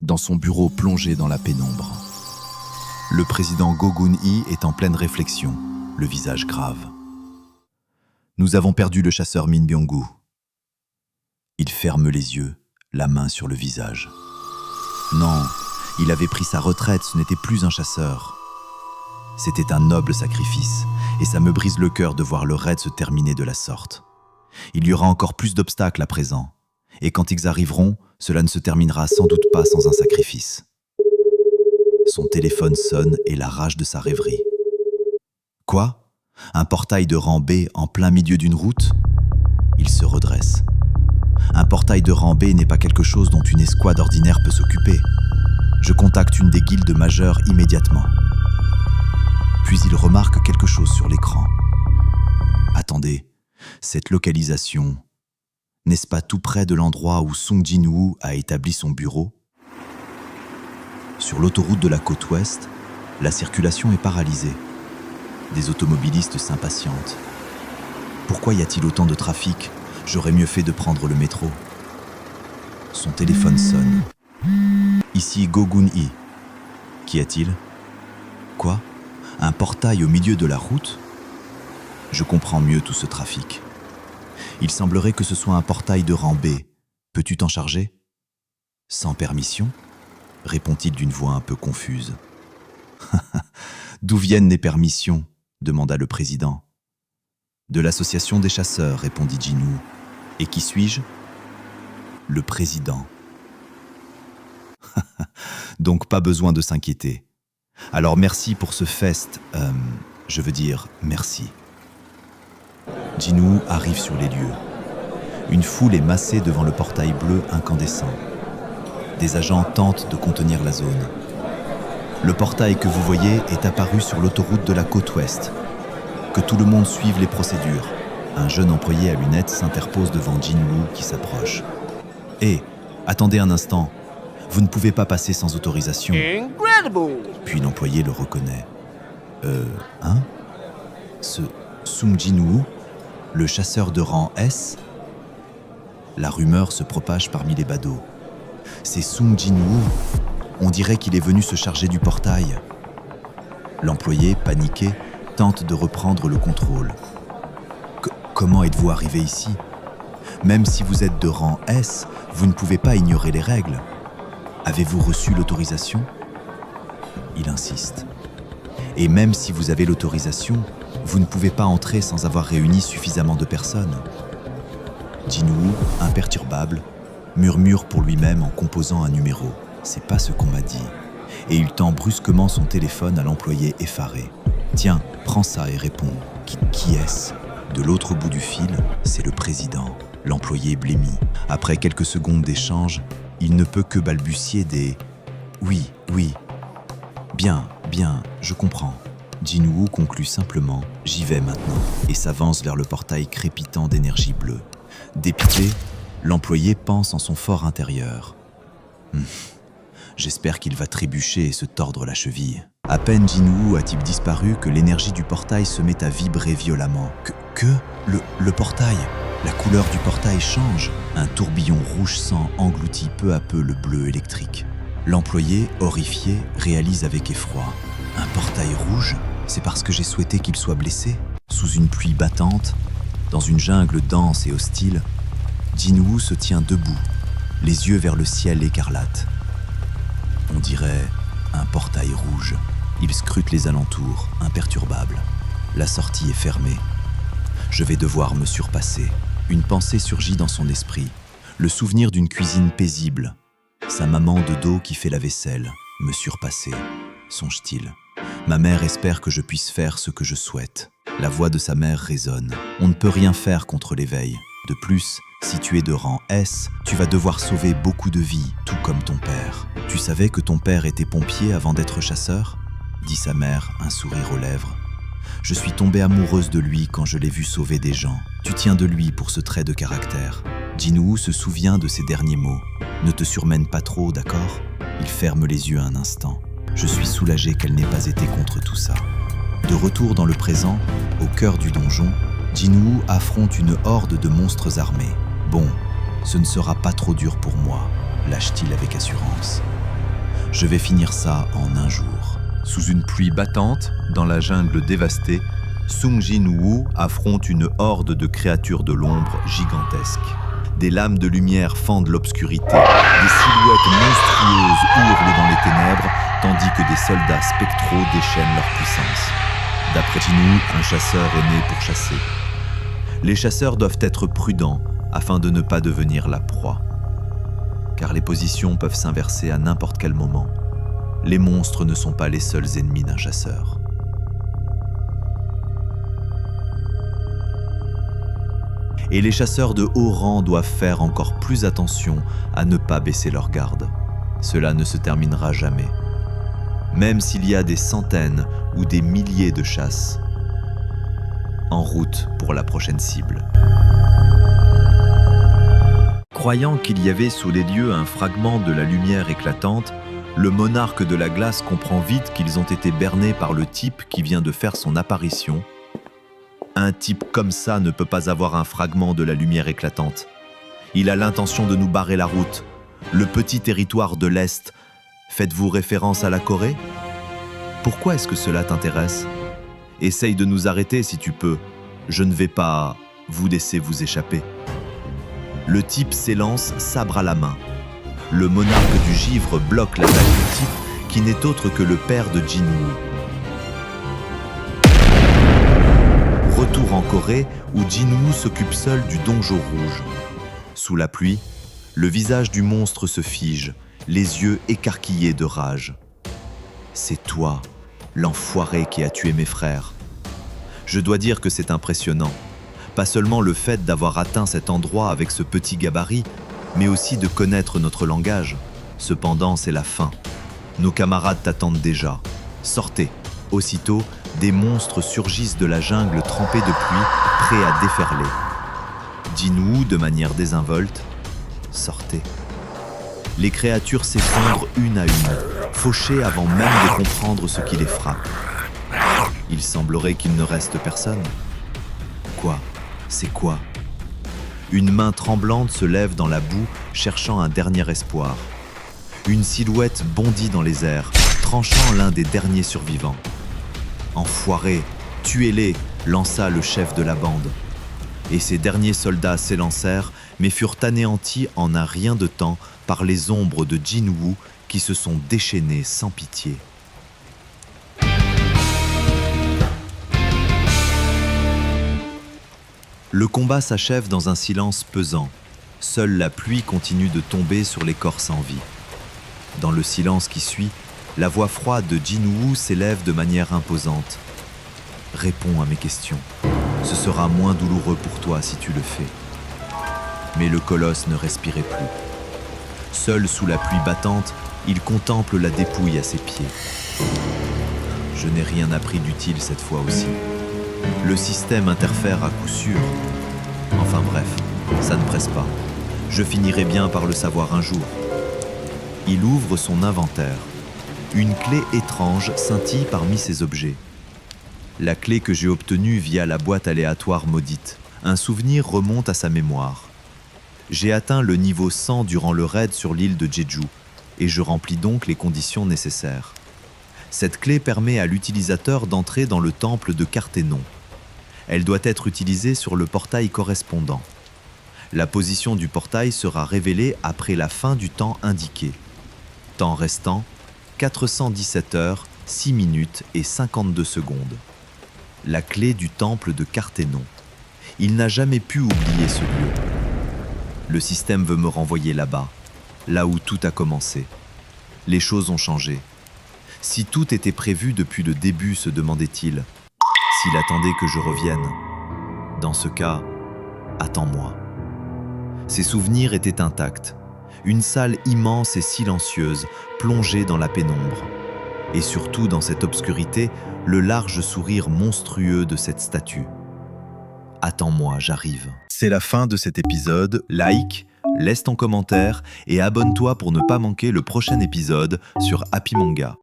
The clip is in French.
dans son bureau plongé dans la pénombre. Le président Go Gun-hee est en pleine réflexion, le visage grave. Nous avons perdu le chasseur Min Byung-gu. Il ferme les yeux, la main sur le visage. Non, il avait pris sa retraite, ce n'était plus un chasseur. C'était un noble sacrifice, et ça me brise le cœur de voir le raid se terminer de la sorte. Il y aura encore plus d'obstacles à présent, et quand ils arriveront, cela ne se terminera sans doute pas sans un sacrifice. Son téléphone sonne et la rage de sa rêverie. Quoi ? Un portail de rang B en plein milieu d'une route ? Il se redresse. Un portail de rang B n'est pas quelque chose dont une escouade ordinaire peut s'occuper. Je contacte une des guildes majeures immédiatement. Puis il remarque quelque chose sur l'écran. Attendez, cette localisation, n'est-ce pas tout près de l'endroit où Sung Jin-woo a établi son bureau ? Sur l'autoroute de la côte ouest, la circulation est paralysée. Des automobilistes s'impatientent. Pourquoi y a-t-il autant de trafic ? J'aurais mieux fait de prendre le métro. Son téléphone sonne. Ici Go Gun-hee. Qu'y a-t-il ? Quoi ? Un portail au milieu de la route ? Je comprends mieux tout ce trafic. Il semblerait que ce soit un portail de rang B. Peux-tu t'en charger ? Sans permission ? Répond-il d'une voix un peu confuse. D'où viennent les permissions ? Demanda le président. De l'association des chasseurs, répondit Jin-woo. Et qui suis-je ? Le président. Donc pas besoin de s'inquiéter. Alors merci pour ce fest, je veux dire merci. Jin-woo arrive sur les lieux. Une foule est massée devant le portail bleu incandescent. Des agents tentent de contenir la zone. Le portail que vous voyez est apparu sur l'autoroute de la côte ouest. Que tout le monde suive les procédures. Un jeune employé à lunettes s'interpose devant Jin-woo qui s'approche. « Hé, attendez un instant. Vous ne pouvez pas passer sans autorisation. » Puis l'employé le reconnaît. Hein ? Ce Sung Jin-woo, le chasseur de rang S ? La rumeur se propage parmi les badauds. C'est Sung Jin-woo. On dirait qu'il est venu se charger du portail. L'employé, paniqué, tente de reprendre le contrôle. Comment êtes-vous arrivé ici ? Même si vous êtes de rang S, vous ne pouvez pas ignorer les règles. Avez-vous reçu l'autorisation ? Il insiste. Et même si vous avez l'autorisation, vous ne pouvez pas entrer sans avoir réuni suffisamment de personnes. Jin-woo, imperturbable, murmure pour lui-même en composant un numéro. C'est pas ce qu'on m'a dit. Et il tend brusquement son téléphone à l'employé effaré. Tiens, prends ça et réponds. Qui est-ce ? De l'autre bout du fil, c'est le président. L'employé blêmit. Après quelques secondes d'échange, il ne peut que balbutier des « Oui, oui. Bien, je comprends. » Jin-woo conclut simplement « J'y vais maintenant » et s'avance vers le portail crépitant d'énergie bleue. Dépité, l'employé pense en son fort intérieur. J'espère qu'il va trébucher et se tordre la cheville. À peine Jin-woo a-t-il disparu que l'énergie du portail se met à vibrer violemment. Le portail, la couleur du portail change. Un tourbillon rouge sang engloutit peu à peu le bleu électrique. L'employé, horrifié, réalise avec effroi. Un portail rouge ? C'est parce que j'ai souhaité qu'il soit blessé ? Sous une pluie battante, dans une jungle dense et hostile, Jin-woo se tient debout, les yeux vers le ciel écarlate. On dirait un portail rouge. Il scrute les alentours, imperturbable. La sortie est fermée. Je vais devoir me surpasser. Une pensée surgit dans son esprit. Le souvenir d'une cuisine paisible. Sa maman de dos qui fait la vaisselle. Me surpasser, songe-t-il. Ma mère espère que je puisse faire ce que je souhaite. La voix de sa mère résonne. On ne peut rien faire contre l'éveil. De plus, si tu es de rang S, tu vas devoir sauver beaucoup de vies, tout comme ton père. Tu savais que ton père était pompier avant d'être chasseur ? Dit sa mère, un sourire aux lèvres. Je suis tombée amoureuse de lui quand je l'ai vu sauver des gens. Tu tiens de lui pour ce trait de caractère. Jin-woo se souvient de ses derniers mots. Ne te surmène pas trop, d'accord ? Il ferme les yeux un instant. Je suis soulagé qu'elle n'ait pas été contre tout ça. De retour dans le présent, au cœur du donjon, Jin-woo affronte une horde de monstres armés. Bon, ce ne sera pas trop dur pour moi, lâche-t-il avec assurance. Je vais finir ça en un jour. Sous une pluie battante, dans la jungle dévastée, Sung Jin-woo affronte une horde de créatures de l'ombre gigantesques. Des lames de lumière fendent l'obscurité, des silhouettes monstrueuses hurlent dans les ténèbres, tandis que des soldats spectraux déchaînent leur puissance. D'après Jin-woo, un chasseur est né pour chasser. Les chasseurs doivent être prudents afin de ne pas devenir la proie. Car les positions peuvent s'inverser à n'importe quel moment. Les monstres ne sont pas les seuls ennemis d'un chasseur. Et les chasseurs de haut rang doivent faire encore plus attention à ne pas baisser leur garde. Cela ne se terminera jamais. Même s'il y a des centaines ou des milliers de chasses, en route pour la prochaine cible. Croyant qu'il y avait sous les lieux un fragment de la lumière éclatante, le monarque de la glace comprend vite qu'ils ont été bernés par le type qui vient de faire son apparition. Un type comme ça ne peut pas avoir un fragment de la lumière éclatante. Il a l'intention de nous barrer la route. Le petit territoire de l'Est. Faites-vous référence à la Corée ? Pourquoi est-ce que cela t'intéresse ? Essaye de nous arrêter si tu peux. Je ne vais pas vous laisser vous échapper. Le type s'élance, sabre à la main. Le monarque du givre bloque l'attaque du type qui n'est autre que le père de Jin-woo. Retour en Corée où Jin-woo s'occupe seul du donjon rouge. Sous la pluie, le visage du monstre se fige, les yeux écarquillés de rage. C'est toi, l'enfoiré qui a tué mes frères. Je dois dire que c'est impressionnant. Pas seulement le fait d'avoir atteint cet endroit avec ce petit gabarit, mais aussi de connaître notre langage. Cependant, c'est la fin. Nos camarades t'attendent déjà. Sortez. Aussitôt, des monstres surgissent de la jungle trempée de pluie, prêts à déferler. Jin-woo, de manière désinvolte, sortez. Les créatures s'effondrent une à une, fauchées avant même de comprendre ce qui les frappe. Il semblerait qu'il ne reste personne. Quoi ? C'est quoi ? Une main tremblante se lève dans la boue, cherchant un dernier espoir. Une silhouette bondit dans les airs, tranchant l'un des derniers survivants. Enfoirés, tuez-les, lança le chef de la bande. Et ces derniers soldats s'élancèrent, mais furent anéantis en un rien de temps par les ombres de Jin-woo qui se sont déchaînées sans pitié. Le combat s'achève dans un silence pesant. Seule la pluie continue de tomber sur les corps sans vie. Dans le silence qui suit, la voix froide de Jin-woo s'élève de manière imposante. Réponds à mes questions. Ce sera moins douloureux pour toi si tu le fais. Mais le colosse ne respirait plus. Seul sous la pluie battante, il contemple la dépouille à ses pieds. Je n'ai rien appris d'utile cette fois aussi. Le système interfère à coup sûr. Enfin bref, ça ne presse pas. Je finirai bien par le savoir un jour. Il ouvre son inventaire. Une clé étrange scintille parmi ses objets. La clé que j'ai obtenue via la boîte aléatoire maudite. Un souvenir remonte à sa mémoire. J'ai atteint le niveau 100 durant le raid sur l'île de Jeju, et je remplis donc les conditions nécessaires. Cette clé permet à l'utilisateur d'entrer dans le temple de Carthénon. Elle doit être utilisée sur le portail correspondant. La position du portail sera révélée après la fin du temps indiqué. Temps restant, 417 heures, 6 minutes et 52 secondes. La clé du temple de Carthénon. Il n'a jamais pu oublier ce lieu. Le système veut me renvoyer là-bas, là où tout a commencé. Les choses ont changé. Si tout était prévu depuis le début, se demandait-il, s'il attendait que je revienne. Dans ce cas, attends-moi. Ses souvenirs étaient intacts. Une salle immense et silencieuse, plongée dans la pénombre. Et surtout dans cette obscurité, le large sourire monstrueux de cette statue. Attends-moi, j'arrive. C'est la fin de cet épisode. Like, laisse ton commentaire et abonne-toi pour ne pas manquer le prochain épisode sur Happy Manga.